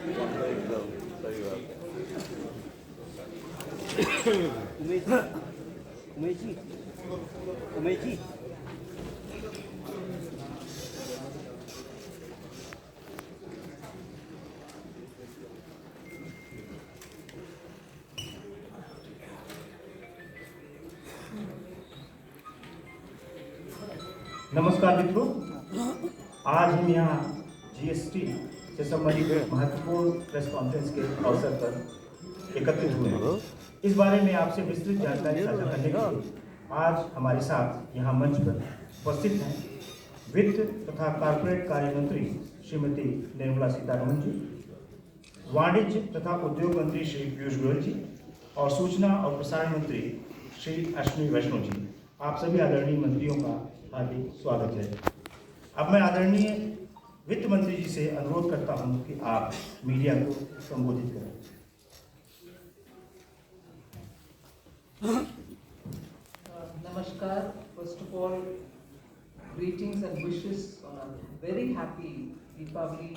एकदम सही बात उमेश जी, उमेश जी। नमस्कार मित्रों, आज हम यहाँ जीएसटी से संबंधित महत्वपूर्ण प्रेस कॉन्फ्रेंस के अवसर पर एकत्रित हुए हैं। इस बारे में आपसे विस्तृत जानकारी साझा करने के लिए आज हमारे साथ यहाँ मंच पर उपस्थित हैं वित्त तथा कॉर्पोरेट कार्य मंत्री श्रीमती निर्मला सीतारमण जी, वाणिज्य तथा उद्योग मंत्री श्री पीयूष गोयल जी और सूचना और प्रसारण मंत्री श्री अश्विनी वैष्णव जी। आप सभी आदरणीय मंत्रियों का हार्दिक स्वागत है। अब मैं आदरणीय वित्त मंत्री जी से अनुरोध करता हूं कि आप मीडिया को संबोधित करें। Namaskar. First of all, greetings and wishes on a very happy Deepavali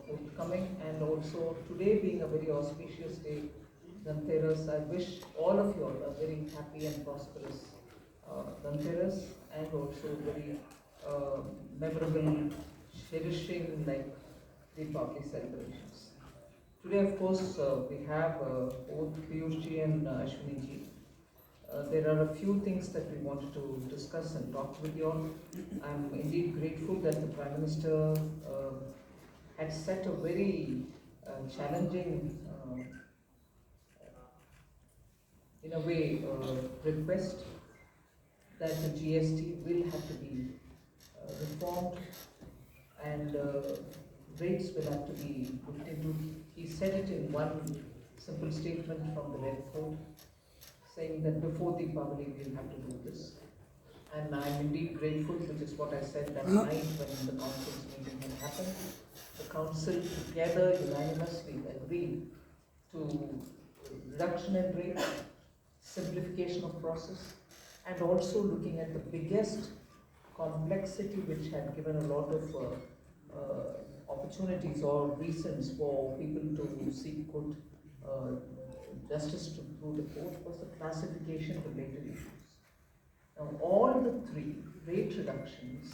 forthcoming, and also today being a very auspicious day, Dhanteras. I wish all of you a very happy and prosperous Dhanteras, and also very memorable, cherishing like Deepavali celebrations. Today, of course, we have both Piyush ji and Ashwini ji. There are a few things that we wanted to discuss and talk with you all. I'm indeed grateful that the Prime Minister had set a very challenging, in a way, request that the GST will have to be reformed, and rates will have to be looked into. He said it in one simple statement from the Red Fort, saying that before Deepavali we will have to do this. And I am indeed grateful, which is what I said that night when the council's meeting had happened. The council together unanimously agreed to reduction in rate, simplification of process, and also looking at the biggest complexity which had given a lot of opportunities or reasons for people to seek good justice through the court was the classification related issues. Now all the three, rate reductions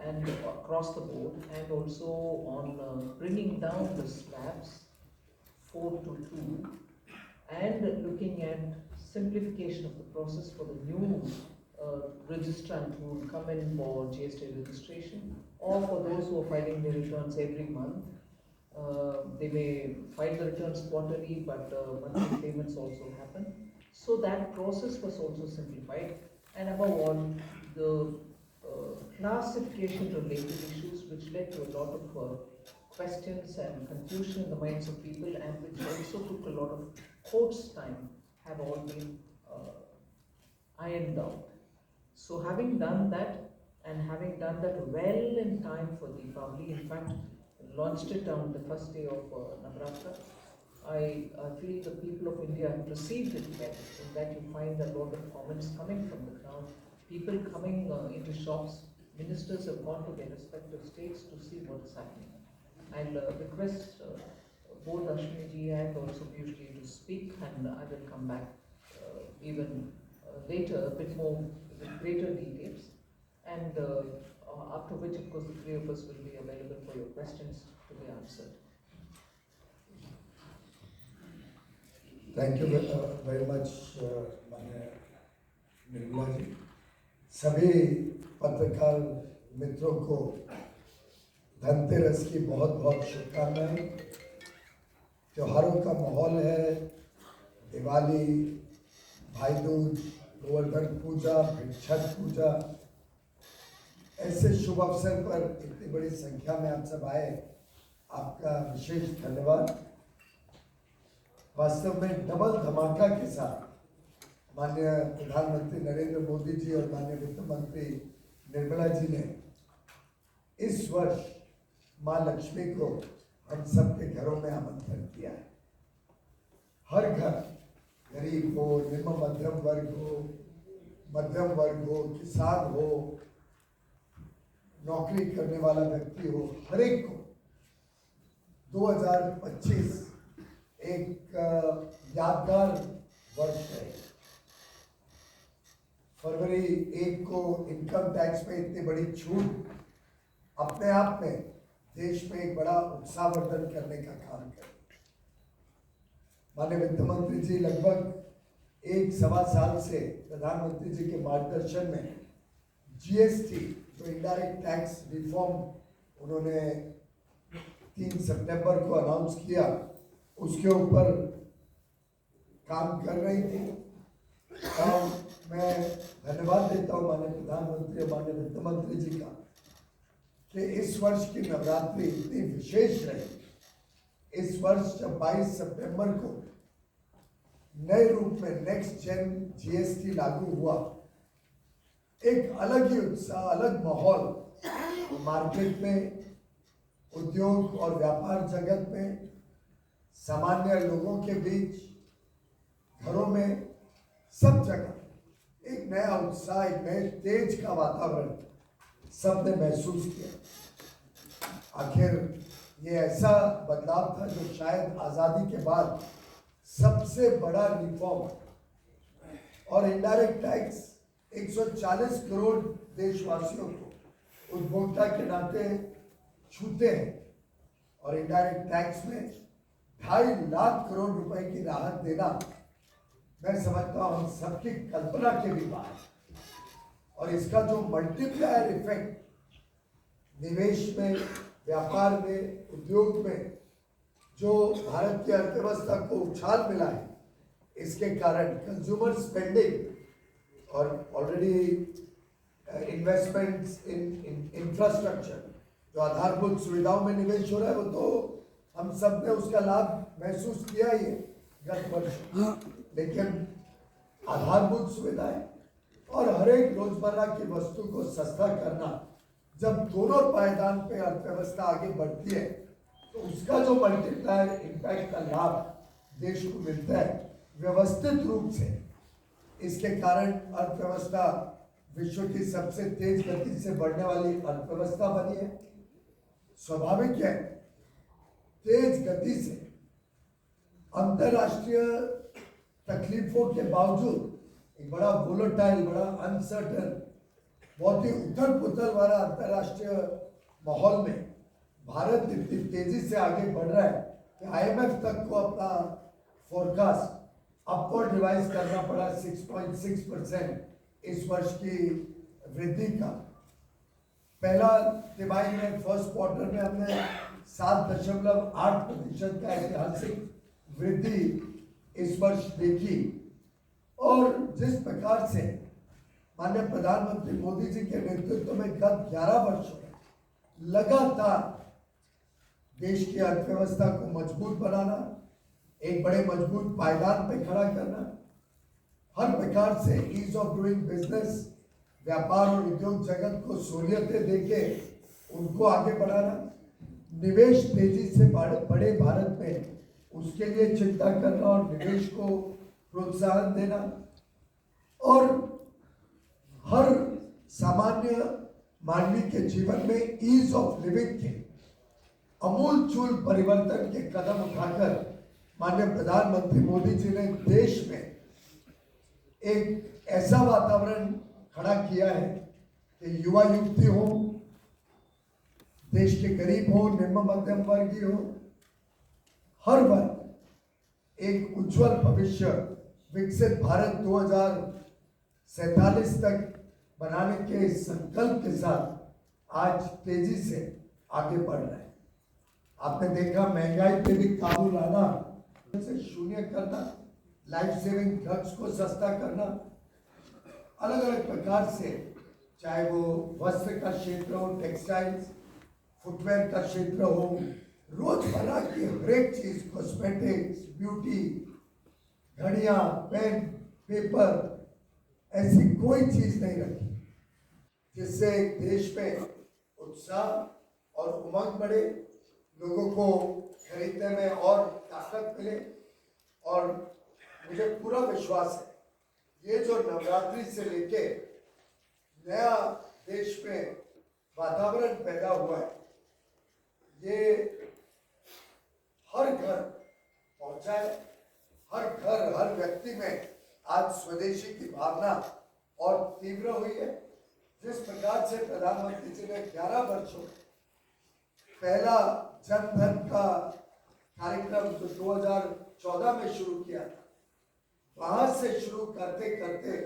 and across the board, and also on bringing down the slabs 4 to 2, and looking at simplification of the process for the new registrant who will come in for GST registration, or for those who are filing their returns every month. They may file the returns quarterly, but monthly payments also happen. So that process was also simplified, and above all, the classification related issues which led to a lot of questions and confusion in the minds of people, and which also took a lot of court's time, have all been ironed out. So having done that, and having done that well in time for Deepavali, in fact, launched it on the first day of Navratra, I feel the people of India have received it well, in that you find a lot of comments coming from the crowd, people coming into shops. Ministers have gone to their respective states to see what is happening. I'll request both Ashwini ji and also Piyush ji to speak, and I will come back even later, a bit more with greater details, and after which, of course, the three of us will be available for your questions to be answered. Thank you very much माननीय निर्मला जी। सभी पत्रकार मित्रों को धनतेरस की बहुत बहुत शुभकामनाएं। त्योहारों का माहौल है, दिवाली, भाई दूज, गोवर्धन पूजा, फिर छठ पूजा। ऐसे शुभ अवसर पर इतनी बड़ी संख्या में आप सब आए, आपका विशेष धन्यवाद। वास्तव में डबल धमाका के साथ माननीय प्रधानमंत्री नरेंद्र मोदी जी और माननीय वित्त मंत्री निर्मला जी ने इस वर्ष मां लक्ष्मी को हम सबके घरों में आमंत्रण किया है। हर घर, गरीब हो, निम्न मध्यम वर्ग हो, किसान हो, नौकरी करने वाला व्यक्ति हो, हर एक को 2025 एक यादगार वर्ष है। फरवरी 1 को इनकम टैक्स में इतनी बड़ी छूट अपने आप में देश में एक बड़ा उत्साहवर्धन करने का काम करे। माननीय वित्त मंत्री जी लगभग 1-1.25 साल से प्रधानमंत्री जी के मार्गदर्शन में जीएसटी जो इनडायरेक्ट टैक्स रिफॉर्म उन्होंने 3 सितंबर को अनाउंस किया, उसके ऊपर काम कर रही थी। और मैं धन्यवाद देता हूँ माननीय प्रधानमंत्री और माननीय वित्त मंत्री जी का कि इस वर्ष की नवरात्रि इतनी विशेष रही। इस वर्ष जब 22 सितंबर को नए रूप में नेक्स्ट जेन जीएसटी लागू हुआ, एक अलग ही उत्साह, अलग माहौल मार्केट में, उद्योग और व्यापार जगत में, सामान्य लोगों के बीच, घरों में, सब जगह एक नया उत्साह, एक नए तेज का वातावरण सबने महसूस किया। आखिर ये ऐसा बदलाव था जो शायद आज़ादी के बाद सबसे बड़ा रिफॉर्म। और इनडायरेक्ट टैक्स 140 करोड़ देशवासियों को उपभोक्ता के नाते छूते हैं और इनडायरेक्ट टैक्स में 2.5 लाख करोड़ रुपए की राहत देना, मैं समझता हूँ हम सबकी कल्पना के भी बाहर। और इसका जो मल्टीप्लायर इफेक्ट निवेश में, व्यापार में, उद्योग में जो भारत की अर्थव्यवस्था को उछाल मिला है, इसके कारण कंज्यूमर स्पेंडिंग और ऑलरेडी इन्वेस्टमेंट्स इन इंफ्रास्ट्रक्चर, जो आधारभूत सुविधाओं में निवेश हो रहा है, वो तो हम सब ने उसका लाभ महसूस किया ही है गत वर्ष। लेकिन आधारभूत सुविधाएं और हर एक रोजमर्रा की वस्तु को सस्ता करना, जब दोनों पायदान पे अर्थव्यवस्था आगे बढ़ती है, तो उसका जो मल्टीप्लायर इम्पैक्ट का लाभ देश को मिलता है व्यवस्थित रूप से। इसके कारण अर्थव्यवस्था विश्व की सबसे तेज गति से बढ़ने वाली अर्थव्यवस्था बनी है। स्वाभाविक है, तेज गति से अंतरराष्ट्रीय तकलीफों के बावजूद एक बड़ा वोलेटाइल, बड़ा अनसर्टन, बहुत ही उथल पुथल वाला अंतरराष्ट्रीय माहौल में भारत इतनी तेजी से आगे बढ़ रहा है कि आईएमएफ तक को अपना फोरकास्ट अपवर्ड रिवाइज करना पड़ा 6.6% इस वर्ष की वृद्धि का। पहला तिमाही में, फर्स्ट क्वार्टर में हमने 7.8% का ऐतिहासिक वृद्धि इस वर्ष देखी। और जिस प्रकार से माननीय प्रधानमंत्री मोदी जी के नेतृत्व में गत 11 वर्षों में लगातार देश की अर्थव्यवस्था को मजबूत बनाना, एक बड़े मजबूत पायदान पे खड़ा करना, हर प्रकार से ईज ऑफ डूइंग बिजनेस, व्यापार और उद्योग जगत को सहूलियतें देके उनको आगे बढ़ाना, निवेश तेजी से बढ़े भारत में, उसके लिए चिंता करना और निवेश को प्रोत्साहन देना, और हर सामान्य मानवी के जीवन में ईज ऑफ लिविंग के अमूलचूल परिवर्तन के कदम उठाकर माननीय प्रधानमंत्री मोदी जी ने देश में एक ऐसा वातावरण खड़ा किया है कि युवा युवती हो, देश के गरीब हो, निम्न मध्यम वर्गीय हो, हर वर्ग एक उज्जवल भविष्य, विकसित भारत 2047 तक बनाने के संकल्प के साथ आज तेजी से आगे बढ़ रहे हैं। आपने देखा महंगाई पे भी काबू लाना, से शून्य करना, लाइफ सेविंग ड्रग्स को सस्ता करना, अलग अलग प्रकार से, चाहे वो वस्त्र का क्षेत्र हो, टेक्सटाइल्स, फुटवेयर का क्षेत्र हो, रोजमर्रा की हर एक चीज, कॉस्मेटिक्स, ब्यूटी, घड़ियां, पेन, पेपर, ऐसी कोई चीज नहीं रखी जिससे देश में उत्साह और उमंग बढ़े, लोगों को खरीदने में और ताकत मिले। और मुझे पूरा विश्वास है ये जो नवरात्रि से लेके नया देश में वातावरण पैदा हुआ है, ये स्वदेशी की भावना और तीव्र हुई है। जिस प्रकार से प्रधानमंत्री जी ने 11 वर्षों पहला जन धन का कार्यक्रम जो 2014 में शुरू किया था, वहां से शुरू करते करते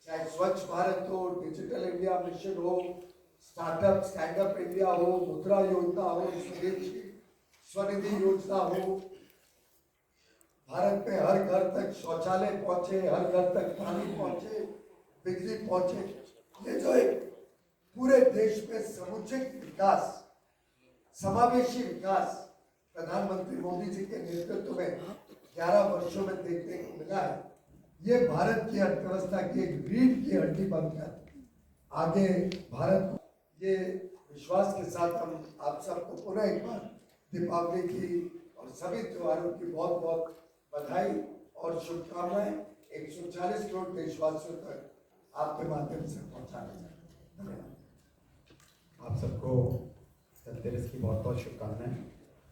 चाहे स्वच्छ भारत हो, डिजिटल इंडिया मिशन हो, स्टार्टअप स्टैंडअप इंडिया हो, मुद्रा योजना हो, स्वनिधि योजना हो, भारत में हर घर तक शौचालय पहुंचे, हर घर तक पानी पहुंचे, बिजली पहुंचे, ये जो एक पूरे देश में समुचित विकास, समावेशी विकास प्रधानमंत्री मोदी जी के नेतृत्व में 11 वर्षों में देखने को मिला है, ये भारत की अर्थव्यवस्था की एक रीढ़ की हड्डी बनकर आगे भारत, ये विश्वास के साथ हम आप सबको पुनः एक बार दीपावली की और सभी त्योहारों की बहुत बहुत बधाई और शुभकामनाएं 140 करोड़ देशवासियों तक आपके माध्यम से पहुंचाने चाहिए। धन्यवाद। आप सबको धनतेरस की बहुत बहुत शुभकामनाएं।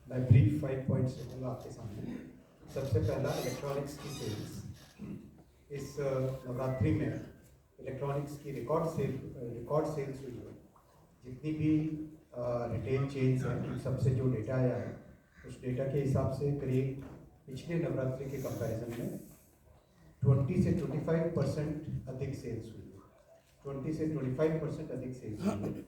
मैं ब्रीफ 5 पॉइंट्स रखूँगा आपके सामने। सबसे पहला इलेक्ट्रॉनिक्स की सेल्स। इस नवरात्रि में इलेक्ट्रॉनिक्स की रिकॉर्ड सेल्स हुई है। जितनी भी रिटेल चेन्स हैं उन सबसे जो डेटा आया है उस डेटा के हिसाब से करीब पिछले नवरात्रि के कंपैरिजन में 20 से 25% अधिक सेल्स हुई है। 20 से 25% अधिक सेल्स हुई है।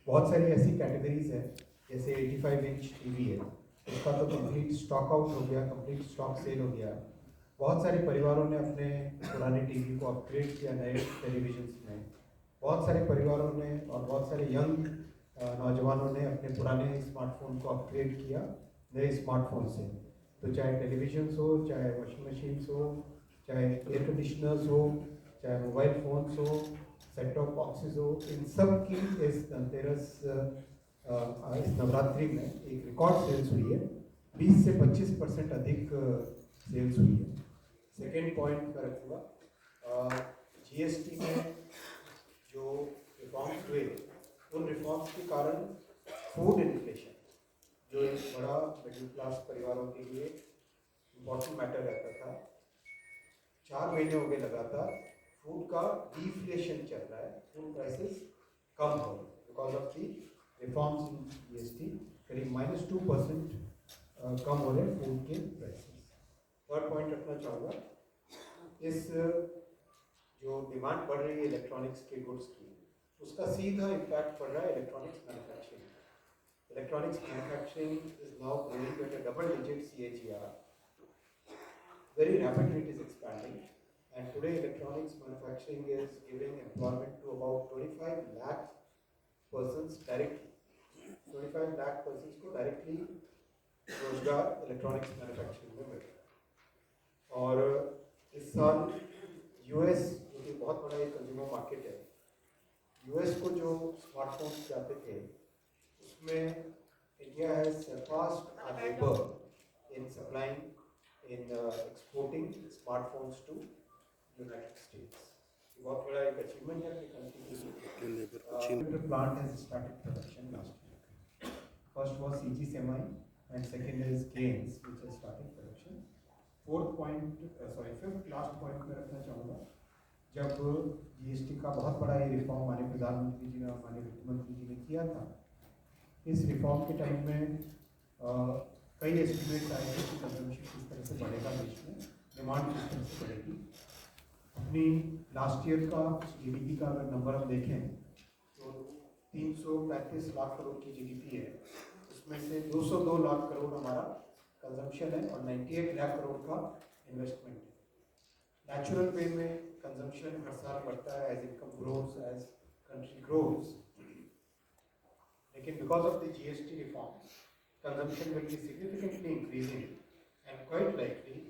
बहुत सारी ऐसी कैटेगरीज हैं, जैसे 85 इंच टीवी है, उसका तो कंप्लीट स्टॉक आउट हो गया, कंप्लीट स्टॉक सेल हो गया। बहुत सारे परिवारों ने अपने पुराने टीवी को अपग्रेड किया नए टेलीविजन्स में। बहुत सारे परिवारों ने और बहुत सारे यंग नौजवानों ने अपने पुराने स्मार्टफोन को अपग्रेड किया नए स्मार्टफोन से। तो चाहे टेलीविजन्स हो, चाहे वॉशिंग मशीन्स हो, चाहे एयर कंडीशनर्स हो, चाहे मोबाइल फ़ोन्स हो, सेट टॉप बॉक्सेस हो, इन सब की इस धनतेरस इस नवरात्रि में एक रिकॉर्ड सेल्स हुई है। 20 से 25% अधिक सेल्स हुई है। सेकेंड पॉइंट मैं रखूँगा, जीएसटी में जो रिफॉर्म्स हुए उन रिफॉर्म्स के कारण फूड इन्फ्लेशन, जो एक बड़ा मिडिल क्लास परिवारों के लिए इम्पोर्टेंट मैटर रहता था, 4 महीने हो गए लगातार फूड का डिफ्लेशन चल रहा है। फूड प्राइसेस कम हो रहे हैं because of the reforms in GST. करीब -2% कम हो रहे हैं फूड के प्राइसेस। थर्ड पॉइंट रखना चाहूँगा, इस जो डिमांड बढ़ रही है इलेक्ट्रॉनिक्स के गुड्स की, उसका सीधा इम्पैक्ट पड़ रहा है electronics manufacturing. Electronics manufacturing is now growing at a double-digit CAGR. Very rapidly it is expanding, and today electronics manufacturing is giving employment to about 25 lakh persons directly. 25 lakh persons को directly रोजगार electronics manufacturing में मिल रहा है। और इस साल US, जो कि बहुत बड़ा एक कंज्यूमर मार्केट है, यूएस को जो स्मार्टफोन्स जाते थे उसमें India has surpassed our neighbor in supplying, in exporting smartphones to United States. बहुत बड़ा एक achievement है अपनी country के लिए। The plant has started production last year. First was CG Semi and second is Gaines, which has started production. Fifth last point मैं रखना चाहूँगा, जब जीएसटी का बहुत बड़ा ये रिफॉर्म हमारे प्रधानमंत्री जी ने, हमारे वित्त मंत्री जी ने किया था, इस रिफॉर्म के टाइम में कई एस्टिमेट्स आए थे कि कंजम्पशन किस तरह से बढ़ेगा देश में, डिमांड किस तरह से बढ़ेगी। अपनी लास्ट ईयर का जीडीपी का अगर नंबर हम देखें तो 335 लाख करोड़ की जीडीपी है, उसमें से 202 लाख करोड़ हमारा कंजम्पशन है और 98 लाख करोड़ का इन्वेस्टमेंट है। नेचुरल वे में कंजम्पशन हर साल बढ़ता है as income grows, as country grows, लेकिन because of the GST reform, consumption will be significantly increasing, and quite likely,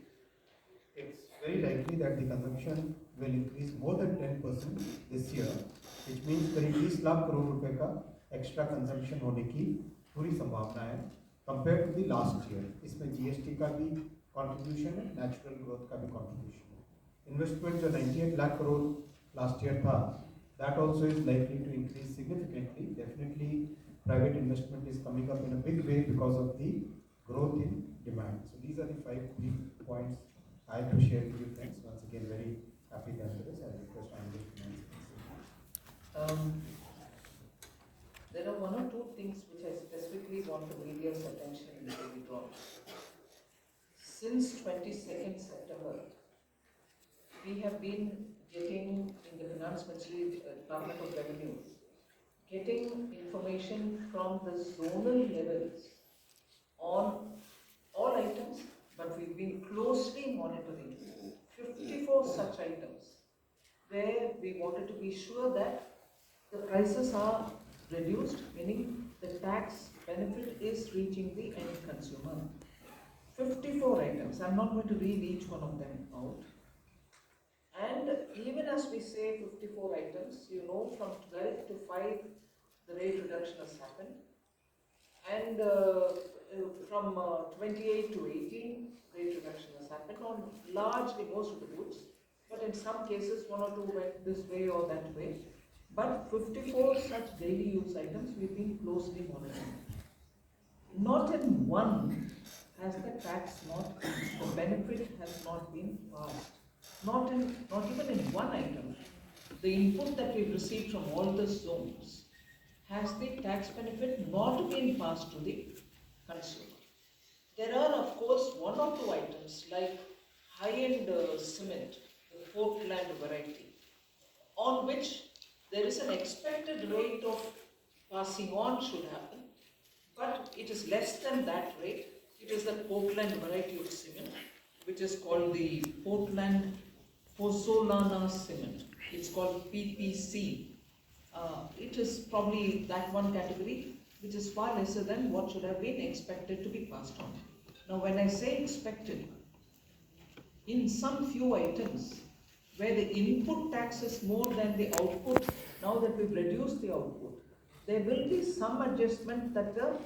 it's very likely that the consumption will increase more than 10% this year, which means करीब 20 लाख करोड़ रुपए का extra consumption होने की पूरी संभावना है compare to the last year. इसमें GST का भी कंट्रीब्यूशन है, नेचुरल ग्रोथ का भी कंट्रीब्यूशन है। इन्वेस्टमेंट जो 98 लाख करोड़ लास्ट ईयर था, that also is likely to increase significantly. Definitely private investment is coming up in a big way because of the growth in demand. So these are the 5 brief points I have to share with you friends. Once again, very happy that been withdrawn. Since 22nd September, we have been getting in the Finance Ministry, Department of Revenue, getting information from the zonal levels on all items, but we've been closely monitoring 54 such items where we wanted to be sure that the prices are reduced, meaning the tax benefit is reaching the end consumer. 54 items, I'm not going to read each one of them out. And even as we say 54 items, you know, from 12 to 5, the rate reduction has happened. And from 28 to 18, rate reduction has happened on largely most of the goods. But in some cases, one or two went this way or that way. But 54 such daily use items we've been closely monitoring. Not in one has the tax not, the benefit has not been passed. Not even in one item. The input that we've received from all the zones has the tax benefit not been passed to the consumer. There are, of course, one or two items like high-end cement, the Portland variety, on which there is an expected rate of passing on should happen, but it is less than that rate. It is the Portland variety of cement, which is called the Portland Pozzolana cement. It's called PPC. It is probably that one category, which is far lesser than what should have been expected to be passed on. Now, when I say expected, in some few items, where the input tax is more than the output, now that we've reduced the output, there will be some adjustment that the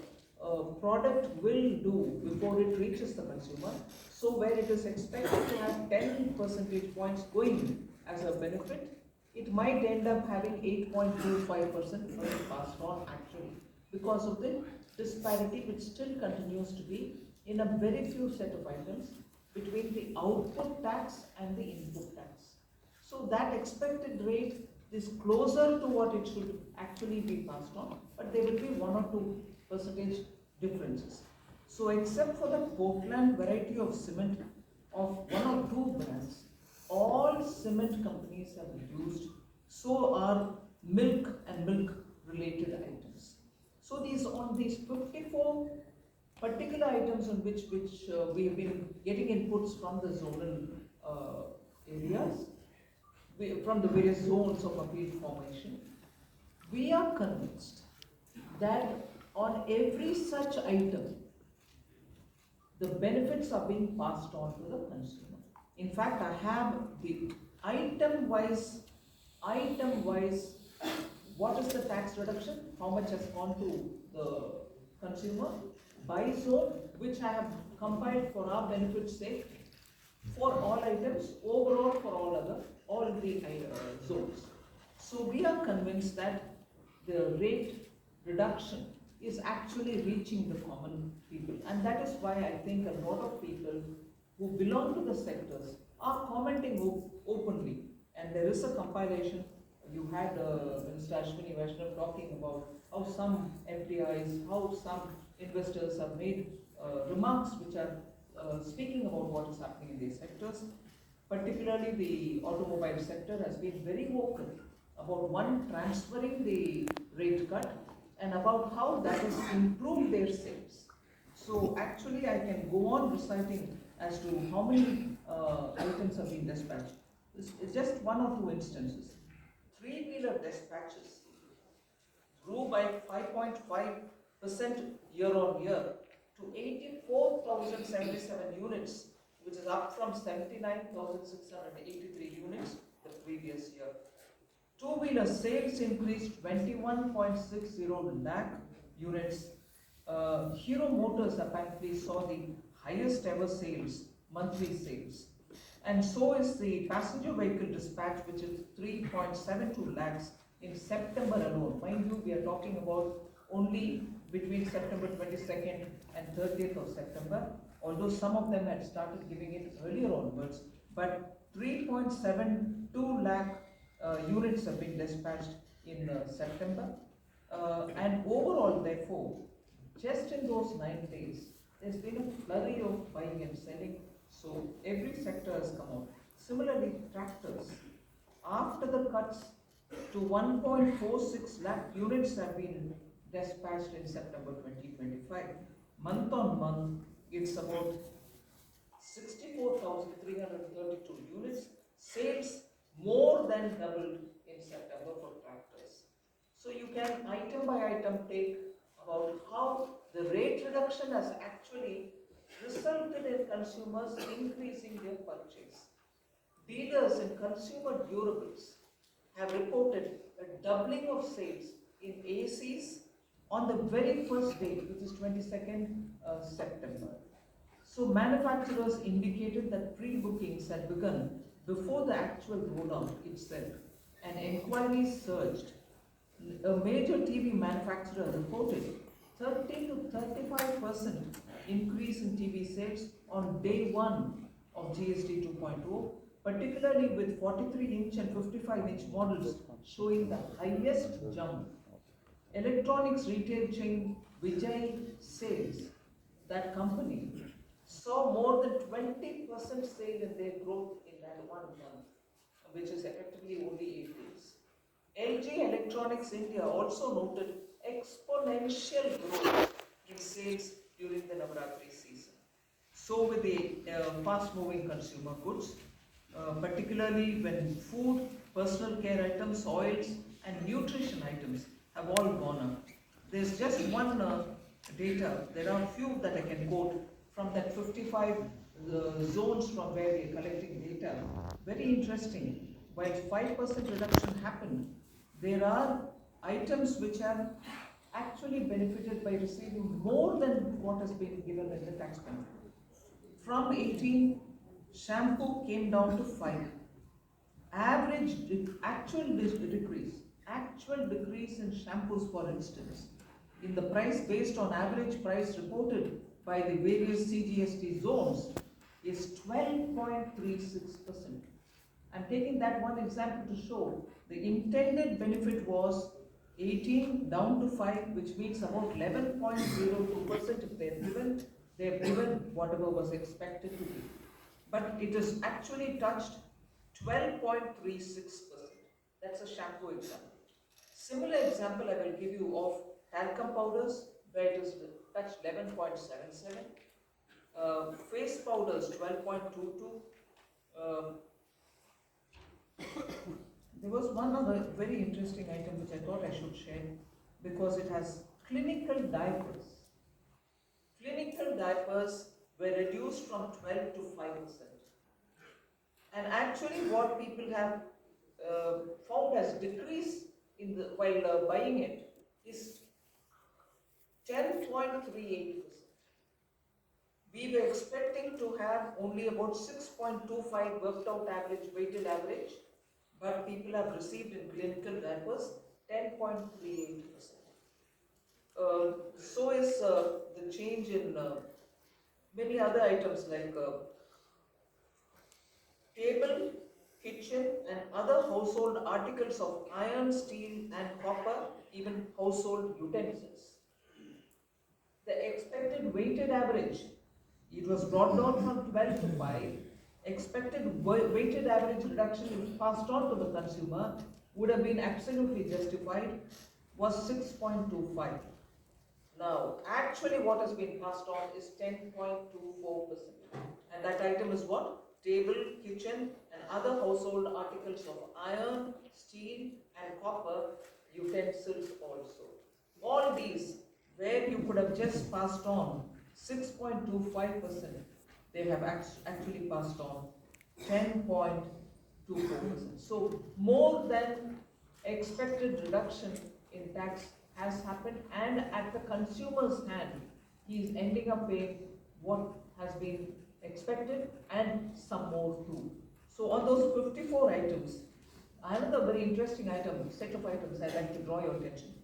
product will do before it reaches the consumer. So where it is expected to have 10 percentage points going as a benefit, it might end up having 8.25% passed on actually, because of the disparity which still continues to be in a very few set of items between the output tax and the input tax. So that expected rate is closer to what it should actually be passed on, but there will be 1 or 2 percentage differences. So except for the Portland variety of cement of 1 or 2 brands, all cement companies have reduced, so are milk and milk related items. So these 54 particular items on which we have been getting inputs from the zonal areas, from the various zones of appeal formation, we are convinced that on every such item, the benefits are being passed on to the consumer. In fact, I have the item-wise, what is the tax reduction, how much has gone to the consumer by zone, which I have compiled for our benefit's sake, for all items, overall for all the zones. So we are convinced that the rate reduction is actually reaching the common people, and that is why I think a lot of people who belong to the sectors are commenting openly. And there is a compilation. You had Mr. Ashwini Vaishnav talking about how some FDIs, how some investors have made remarks which are speaking about what is happening in these sectors. Particularly the automobile sector has been very vocal about transferring the rate cut and about how that has improved their sales. So actually I can go on reciting as to how many items have been dispatched. It's just 1 or 2 instances. 3-wheeler dispatches grew by 5.5% year on year to 84,077 units, which is up from 79,683 units the previous year. 2-wheeler sales increased 21.60 lakh units. Hero Motors apparently saw the highest ever monthly sales. And so is the passenger vehicle dispatch, which is 3.72 lakhs in September alone. Mind you, we are talking about only between September 22nd and 30th of September, although some of them had started giving it earlier onwards, but 3.72 lakh units have been dispatched in September. And overall, therefore, just in those 9 days, there's been a flurry of buying and selling, so every sector has come out. Similarly, tractors, after the cuts to 1.46 lakh units have been dispatched in September 2025. Month on month, it's about 64,332 units. Sales more than doubled in September for tractors. So you can item by item take about how the rate reduction has actually resulted in consumers increasing their purchase. Dealers in consumer durables have reported a doubling of sales in ACs on the very first day, which is 22nd September. So manufacturers indicated that pre-bookings had begun before the actual rollout itself, and inquiries surged. A major TV manufacturer reported 30 to 35% increase in TV sales on day one of GST 2.0, particularly with 43-inch and 55-inch models showing the highest jump. Electronics retail chain Vijay sales, that company, saw more than 20% sale in their growth in that 1 month, which is effectively only 8 days. LG Electronics India also noted exponential growth in sales during the Navaratri season. So with the fast-moving consumer goods, particularly when food, personal care items, oils and nutrition items have all gone up. There's just one data, there are few that I can quote from that 55 zones from where we are collecting data. Very interesting, while 5% reduction happened, there are items which have actually benefited by receiving more than what has been given in the tax benefit. From 18, shampoo came down to 5. Actual decrease in shampoos, for instance, in the price based on average price reported by the various CGST zones is 12.36%. I'm taking that one example to show the intended benefit was 18 down to 5, which means about 11.02% if they've given whatever was expected to be. But it is actually touched 12.36%. That's a shampoo example. Similar example I will give you of talcum powders, where it is touched 11.77. Face powders 12.22. There was one other very interesting item which I thought I should share because it has clinical diapers. Clinical diapers were reduced from 12 to 5%. And actually what people have found as decrease in the while buying it is 10.38%. We were expecting to have only about 6.25 worked out average, weighted average, but people have received in clinical diapers 10.38%. So is the change in many other items like table, kitchen and other household articles of iron, steel and copper, even household utensils. The expected weighted average, it was brought down from 12 to 5. Expected weighted average reduction if passed on to the consumer would have been absolutely justified, was 6.25. Now, actually what has been passed on is 10.24%. And that item is what? Table, kitchen and other household articles of iron, steel and copper, utensils also. All these, where you could have just passed on 6.25%, they have actually passed on 10.24%. So more than expected reduction in tax has happened, and at the consumer's hand, he is ending up paying what has been expected and some more too. So on those 54 items, another very interesting item, set of items I'd like to draw your attention.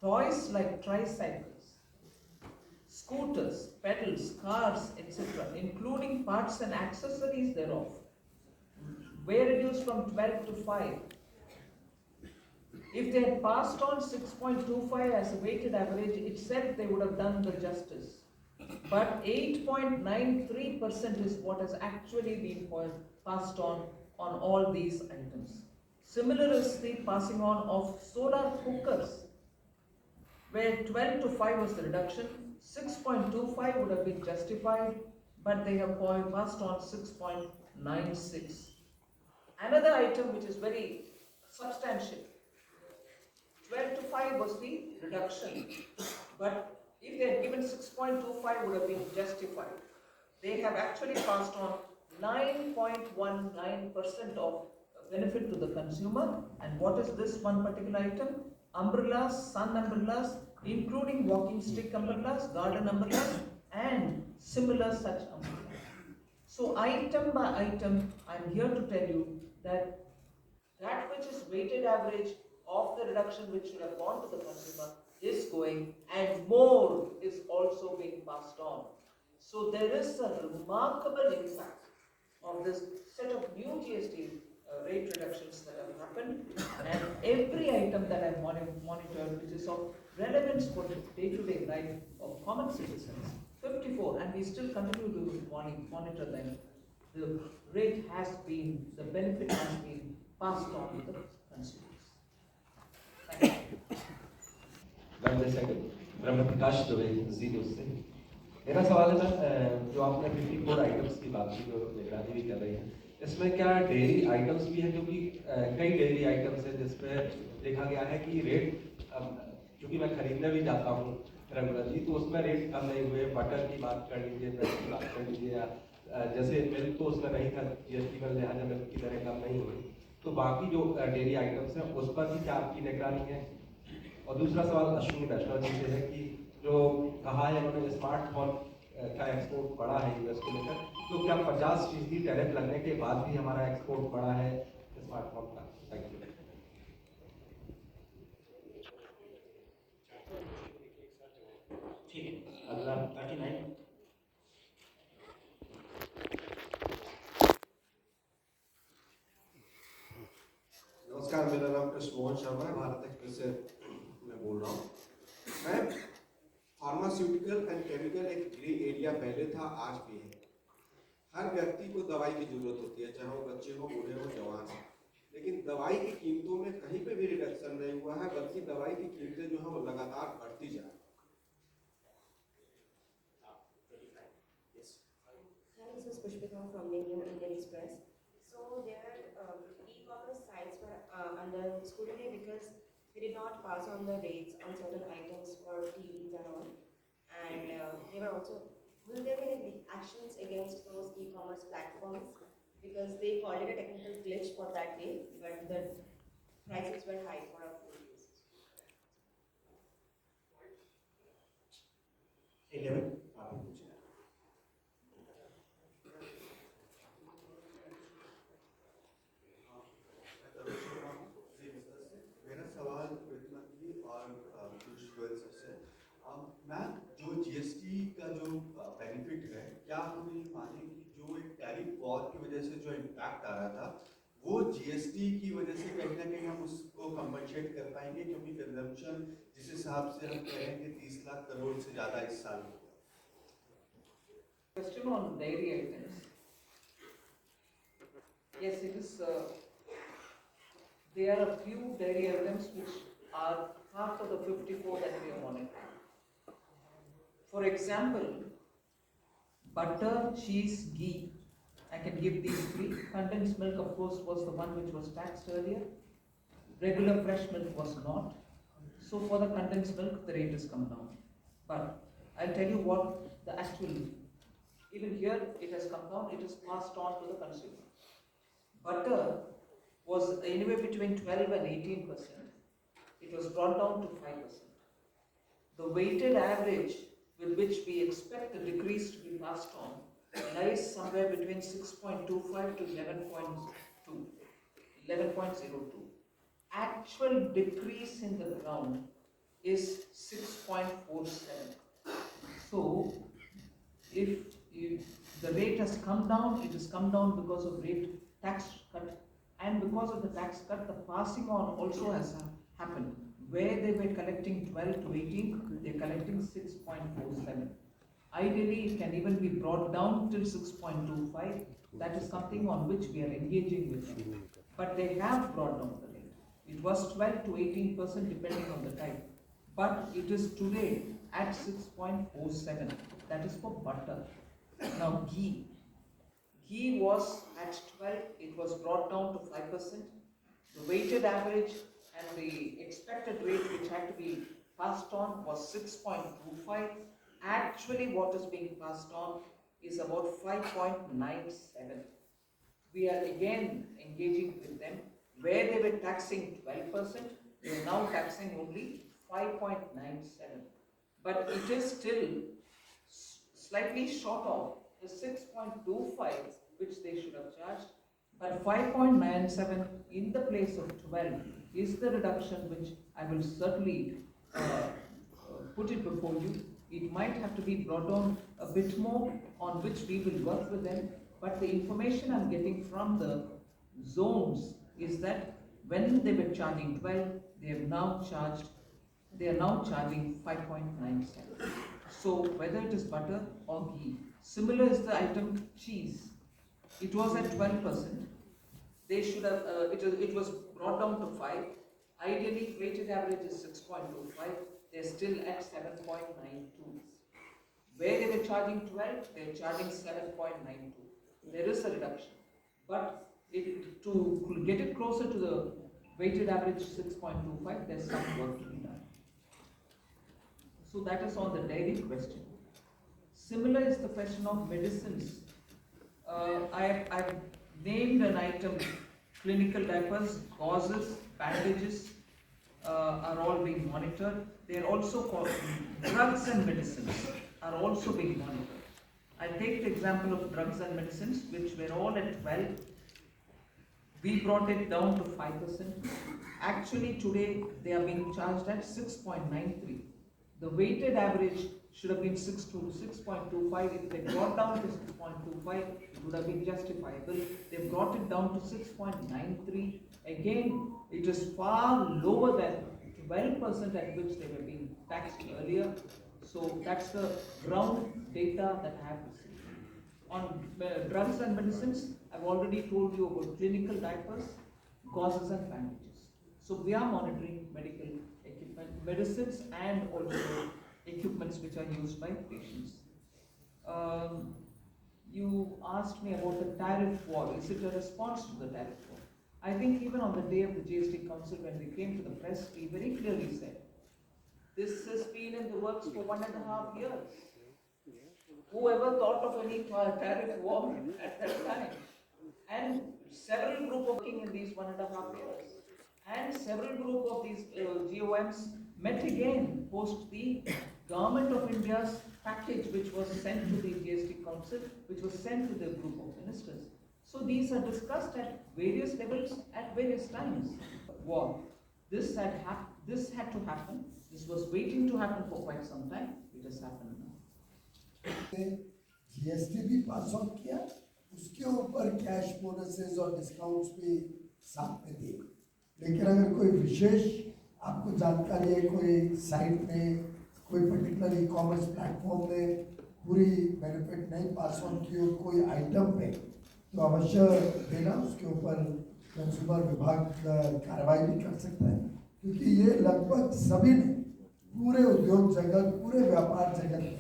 Toys like tricycles, scooters, pedals, cars, etc., including parts and accessories thereof, were reduced from 12 to 5. If they had passed on 6.25 as a weighted average, itself they would have done the justice. but 8.93% is what has actually been passed on all these items. Similar is the passing on of solar cookers, where 12 to 5 was the reduction, 6.25 would have been justified, but they have passed on 6.96. Another item which is very substantial, 12 to 5 was the reduction, but if they had given 6.25 would have been justified. They have actually passed on 9.19% of benefit to the consumer. And what is this one particular item? Umbrellas, sun umbrellas, including walking stick umbrellas, garden umbrellas, and similar such umbrellas. So item by item, I am here to tell you that which is weighted average of the reduction which should have gone to the consumer is going, and more is also being passed on. So there is a remarkable impact of this set of new GST rate reductions that have happened, and every item that I monitored which is of relevance for the day-to-day life of common citizens, 54, and we still continue to monitor them. The rate has been, the benefit has been passed on to the consumers. Thank you. One second. Brahma Prakash Dubey zero से मेरा सवाल है ma'am, जो आपने 54 items की बात की जो निगरानी भी कर रही है, इसमें क्या डेयरी आइटम्स भी हैं? क्योंकि कई डेयरी आइटम्स हैं जिसमें देखा गया है कि रेट, क्योंकि मैं खरीदने भी जाता हूँ रेगुलरली, तो उसमें रेट कम नहीं हुए। बटर की बात कर लीजिए, ब्रेड की बात कर लीजिए, या जैसे मिल्क तो उसमें नहीं था GST में, लिहाजा मिल्क की दरें कम नहीं हुई। तो बाकी जो डेयरी आइटम्स हैं उस पर भी क्या आपकी निगरानी है? और दूसरा सवाल अश्विनी वैष्णव जी से है कि जो कहा है उन्होंने स्मार्टफोन का एक्सपोर्ट बढ़ा है यूएस को लेकर, तो क्या 50% टैरिफ लगने के बाद भी हमारा एक्सपोर्ट बढ़ा है स्मार्टफोन का? Thank you. ठीक है, अगला 39। नमस्कार, मेरा नाम कृष्ण मोहन शर्मा है, भारत एक्सप्रेस से मैं बोल रहा हूँ। मैं फार्मास्यूटिकल एंड केमिकल एक ग्रे एरिया पहले था, आज भी है। हर व्यक्ति को दवाई की जरूरत होती है, चाहे वो बच्चे हो, बूढ़े हो, जवान हो, लेकिन दवाई की कीमतों में कहीं पे भी रिडक्शन नहीं हुआ है, बल्कि दवाई की कीमतें जो है वो लगातार बढ़ती जा रही है। This is Pushpika from the New Indian Express. So their e-commerce sites were under scrutiny because they did not pass on the rates on certain items for TVs and all. And they were also, will there be any actions against those e-commerce platforms? Because they called it a technical glitch for that day, but the prices were high for our food use. 11 आप पूछिए। मेरा सवाल वित्त मंत्री और Piyush Goyal sir से, ma'am जो GST का जो बेनिफिट है, क्या हम ये माने कि जो एक टैरिफ वॉर की वजह से जो इम्पैक्ट आ रहा था वो GST की वजह से कहीं ना कहीं हम उसको कंपनसेट कर पाएंगे, क्योंकि कंजम्पशन जिस हिसाब से हम कह रहे हैं कि 30 लाख करोड़ से ज़्यादा इस साल हो गया। Question on dairy items. Yes, it is. There are a few dairy items which are part of the 54 that we are monitoring. For example, butter, cheese, ghee. I can give these three. Condensed milk, of course, was the one which was taxed earlier. Regular fresh milk was not. So for the condensed milk, the rate has come down. But I'll tell you what the actual, even here it has come down, it is passed on to the consumer. Butter was anywhere between 12 and 18%. It was brought down to 5%. The weighted average with which we expect the decrease to be passed on lies somewhere between 6.25 to 11.02. Actual decrease in the ground is 6.47. So, if the rate has come down, it has come down because of rate tax cut, and because of the tax cut, the passing on also has happened. Where they were collecting 12 to 18, they are collecting 6.47. Ideally, it can even be brought down till 6.25. That is something on which we are engaging with them. But they have brought down the rate. It was 12 to 18% depending on the type. But it is today at 6.07. That is for butter. Now ghee. Ghee was at 12, it was brought down to 5%. The weighted average and the expected rate which had to be passed on was 6.25. Actually, what is being passed on is about 5.97. We are again engaging with them where they were taxing 12%, they are now taxing only 5.97. But it is still slightly short of the 6.25 which they should have charged. But 5.97 in the place of 12 is the reduction which I will certainly put it before you. It might have to be brought down a bit more, on which we will work with them. But the information I'm getting from the zones is that when they were charging 12, they are now charging 5.97. So whether it is butter or ghee, similar is the item cheese. It was at 12%. They should have, it was brought down to 5. Ideally, weighted average is 6.25. They're still at 7.92. Where they were charging 12, they're charging 7.92. There is a reduction. But to get it closer to the weighted average 6.25, there's some work to be done. So that is on the dairy question. Similar is the question of medicines. I've named an item, clinical diapers, gauzes, bandages are all being monitored. They are also called drugs and medicines are also being monitored. I take the example of drugs and medicines, which were all at 12. We brought it down to 5%. Actually, today they are being charged at 6.93. The weighted average should have been 6 to 6.25. If they brought down to 6.25, it would have been justifiable. They brought it down to 6.93. Again, it is far lower than 12% at which they were being taxed earlier. So that's the ground data that I have received. On drugs and medicines, I've already told you about clinical diapers, gauzes and bandages. So we are monitoring medical equipment, medicines and also equipments which are used by patients. You asked me about the tariff war. Is it a response to the tariff war? I think even on the day of the GST Council, when we came to the press, we very clearly said, this has been in the works for 1.5 years. Whoever thought of any tariff war at that time? And several group working in these 1.5 years. And several group of these GOMs met again post the Government of India's package which was sent to the GST Council, which was sent to the group of ministers. So these are discussed at various levels at various times. War. This had to happen. This was waiting to happen for quite some time. It has happened now. GST भी pass on किया, उसके ऊपर cash bonuses और discounts भी साथ में दिए। लेकिन अगर कोई विशेष आपको जानकारी है, कोई साइट में, कोई पर्टिकुलर ई कॉमर्स प्लेटफॉर्म में पूरी बेनिफिट नहीं पास ऑन की हो कोई आइटम पे, तो अवश्य देना, उसके ऊपर कंज्यूमर विभाग कार्रवाई भी कर सकता है, क्योंकि ये लगभग सभी ने, पूरे उद्योग जगत, पूरे व्यापार जगत ने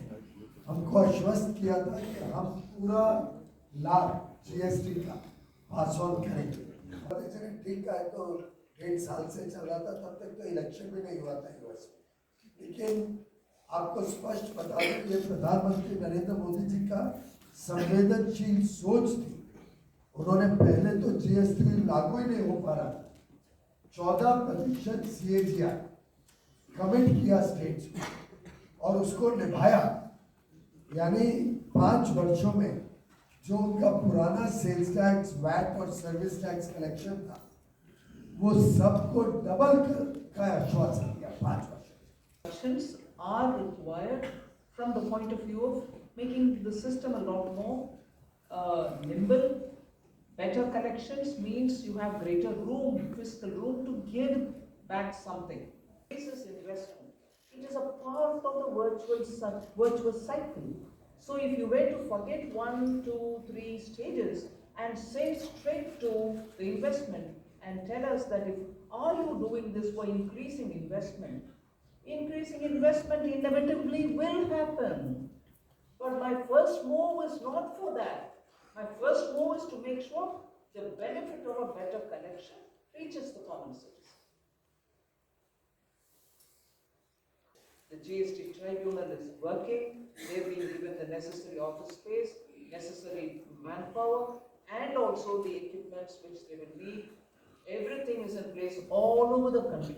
हमको आश्वस्त किया था कि हम पूरा लाभ जीएसटी का पास ऑन करेंगे। ठीक है, तो 1.5 साल से चल रहा था, तब तक तो इलेक्शन भी नहीं हुआ था यूएस में। लेकिन आपको स्पष्ट बता दूं, ये प्रधानमंत्री नरेंद्र मोदी जी का संवेदनशील सोच थी। उन्होंने पहले तो जीएसटी लागू ही नहीं हो पा रहा था, 14% CAGR कमिट किया स्टेट्स को और उसको निभाया। यानी 5 वर्षों में जो उनका पुराना सेल्स टैक्स, वैट और सर्विस टैक्स कलेक्शन था, वो सबको डबल का आश्वासन दिया 5 वर्ष। Actions are required from the point of view of making the system a lot more nimble. Better collections means you have greater room, fiscal room to give back something. This is investment. It is a part of the virtuous cycle. So if you were to forget 1, 2, 3 stages and say straight to the investment and tell us that if are you doing this for increasing investment inevitably will happen. But my first move is not for that. My first move is to make sure the benefit of a better connection reaches the common citizen. The GST tribunal is working, they've been given the necessary office space, necessary manpower, and also the equipments which they will need. Everything is in place all over the country.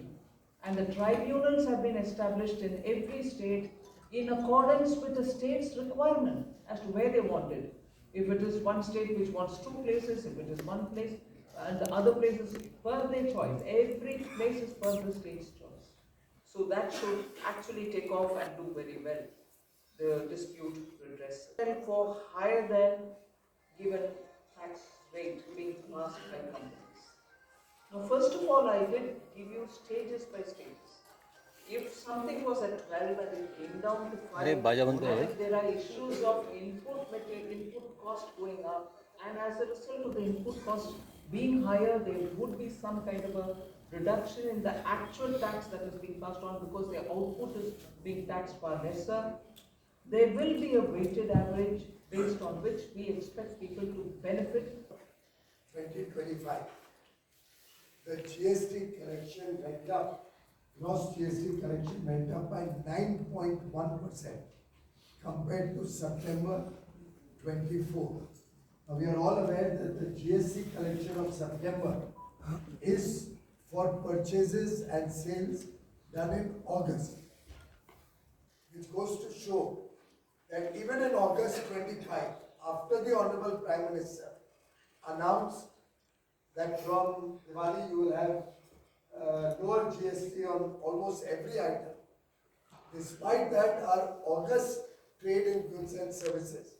And the tribunals have been established in every state in accordance with the state's requirement as to where they want it. If it is one state which wants 2 places, if it is 1 place, and the other places per their choice. Every place is per the state's choice. So that should actually take off and do very well, the dispute redress. And for higher than given tax rate being passed by companies. Now, first of all, I did give you stages by stages. If something was at 12 and it came down to 5, and if there are issues of input material, input cost going up, and as a result of the input cost being higher, there would be some kind of a reduction in the actual tax that is being passed on because their output is being taxed far lesser. There will be a weighted average based on which we expect people to benefit. 2025, the GST collection went up, gross GST collection went up by 9.1% compared to September 24. Now we are all aware that the GST collection of September is for purchases and sales done in August, which goes to show that even in August 25, after the Honorable Prime Minister announced that from Diwali you will have lower GST on almost every item, despite that our August trade in goods and services